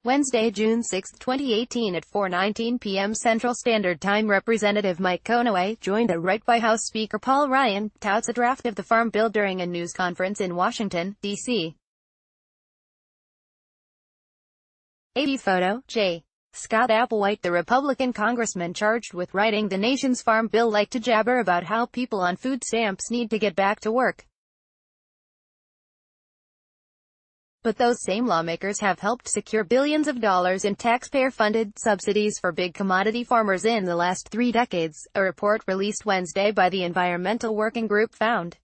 Wednesday, June 6, 2018 at 4:19 p.m. Central Standard Time. Representative Mike Conaway, joined by House Speaker Paul Ryan, touts a draft of the Farm Bill during a news conference in Washington, D.C. AP photo, J. Scott Applewhite. The Republican congressman charged with writing the nation's Farm Bill liked to jabber about how people on food stamps need to get back to work. But those same lawmakers have helped secure billions of dollars in taxpayer-funded subsidies for big commodity farmers in the last 3 decades, a report released Wednesday by the Environmental Working Group found.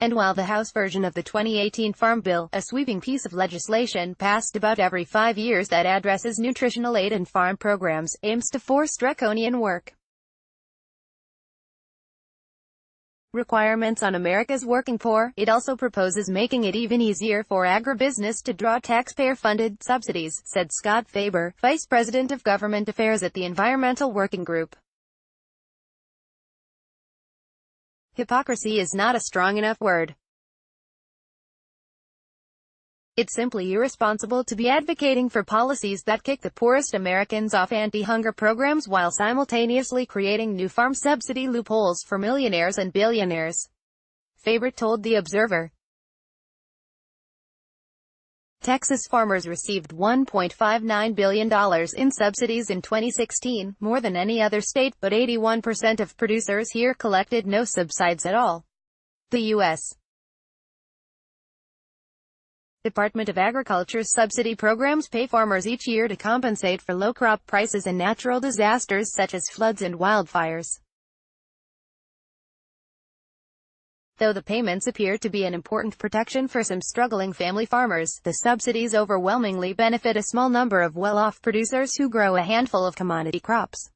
And while the House version of the 2018 Farm Bill, a sweeping piece of legislation passed about every 5 years that addresses nutritional aid and farm programs, aims to force draconian work requirements on America's working poor, it also proposes making it even easier for agribusiness to draw taxpayer-funded subsidies, said Scott Faber, Vice President of Government Affairs at the Environmental Working Group. Hypocrisy is not a strong enough word. It's simply irresponsible to be advocating for policies that kick the poorest Americans off anti-hunger programs while simultaneously creating new farm subsidy loopholes for millionaires and billionaires, Faber told The Observer. Texas farmers received $1.59 billion in subsidies in 2016, more than any other state, but 81% of producers here collected no subsidies at all. The U.S. Department of Agriculture's subsidy programs pay farmers each year to compensate for low crop prices and natural disasters such as floods and wildfires. Though the payments appear to be an important protection for some struggling family farmers, the subsidies overwhelmingly benefit a small number of well-off producers who grow a handful of commodity crops.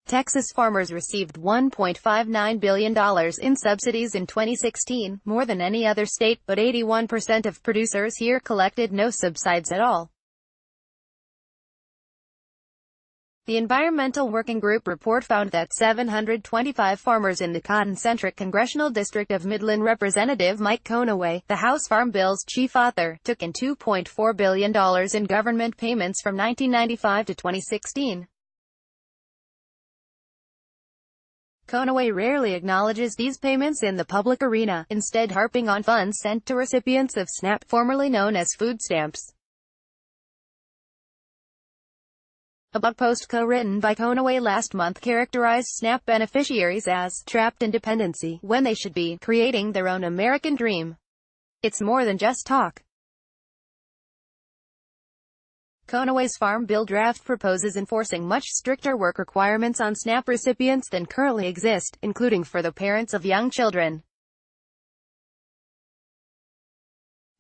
Texas farmers received $1.59 billion in subsidies in 2016, more than any other state, but 81% of producers here collected no subsidies at all. The Environmental Working Group report found that 725 farmers in the cotton-centric congressional district of Midland. Representative Mike Conaway, the House Farm Bill's chief author, took in $2.4 billion in government payments from 1995 to 2016. Conaway rarely acknowledges these payments in the public arena, instead harping on funds sent to recipients of SNAP, formerly known as food stamps. A blog post co-written by Conaway last month characterized SNAP beneficiaries as trapped in dependency, when they should be creating their own American dream. It's more than just talk. Conaway's Farm Bill draft proposes enforcing much stricter work requirements on SNAP recipients than currently exist, including for the parents of young children.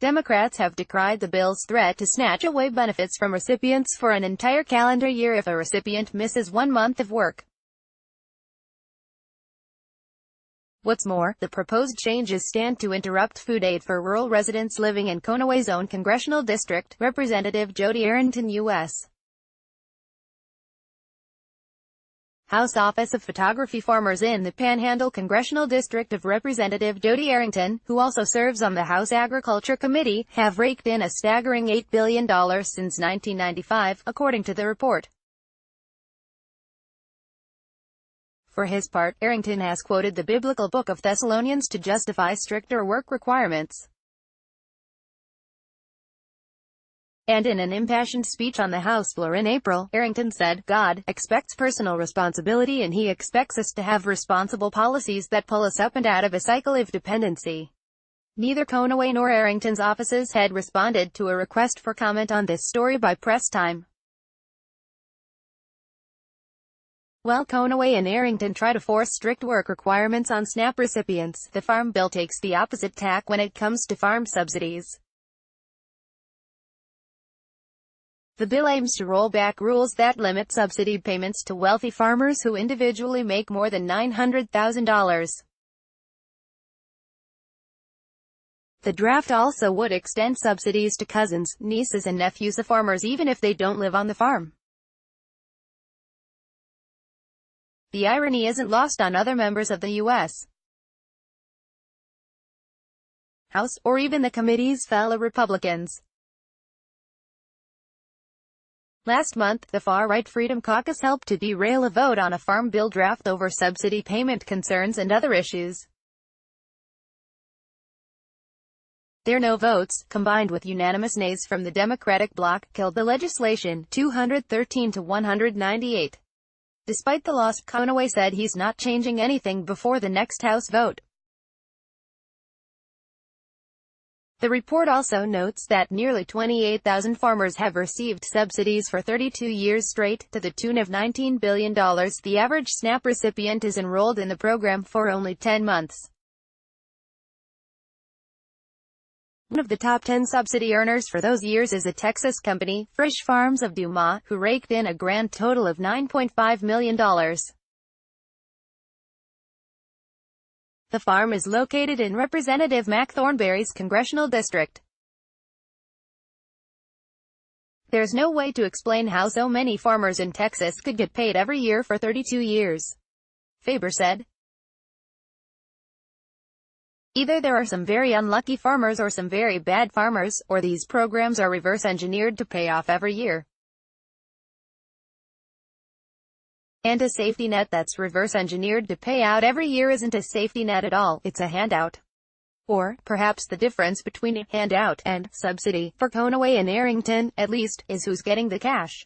Democrats have decried the bill's threat to snatch away benefits from recipients for an entire calendar year if a recipient misses 1 month of work. What's more, the proposed changes stand to interrupt food aid for rural residents living in Conaway's own congressional district, Representative Jody Arrington, U.S. House Office of Photography. Farmers in the Panhandle Congressional District of Representative Jody Arrington, who also serves on the House Agriculture Committee, have raked in a staggering $8 billion since 1995, according to the report. For his part, Arrington has quoted the biblical book of Thessalonians to justify stricter work requirements. And in an impassioned speech on the House floor in April, Arrington said, "God expects personal responsibility and He expects us to have responsible policies that pull us up and out of a cycle of dependency." Neither Conaway nor Arrington's offices had responded to a request for comment on this story by Press Time. While Conaway and Arrington try to force strict work requirements on SNAP recipients, the Farm Bill takes the opposite tack when it comes to farm subsidies. The bill aims to roll back rules that limit subsidy payments to wealthy farmers who individually make more than $900,000. The draft also would extend subsidies to cousins, nieces and nephews of farmers even if they don't live on the farm. The irony isn't lost on other members of the U.S. House, or even the committee's fellow Republicans. Last month, the far-right Freedom Caucus helped to derail a vote on a farm bill draft over subsidy payment concerns and other issues. Their no votes, combined with unanimous nays from the Democratic bloc, killed the legislation, 213 to 198. Despite the loss, Conaway said he's not changing anything before the next House vote. The report also notes that nearly 28,000 farmers have received subsidies for 32 years straight, to the tune of $19 billion. The average SNAP recipient is enrolled in the program for only 10 months. One of the top 10 subsidy earners for those years is a Texas company, Frisch Farms of Dumas, who raked in a grand total of $9.5 million. The farm is located in Representative Mac Thornberry's congressional district. There's no way to explain how so many farmers in Texas could get paid every year for 32 years, Faber said. Either there are some very unlucky farmers or some very bad farmers, or these programs are reverse-engineered to pay off every year. And a safety net that's reverse-engineered to pay out every year isn't a safety net at all, it's a handout. Or, perhaps the difference between a handout and subsidy, for Conaway and Arrington, at least, is who's getting the cash.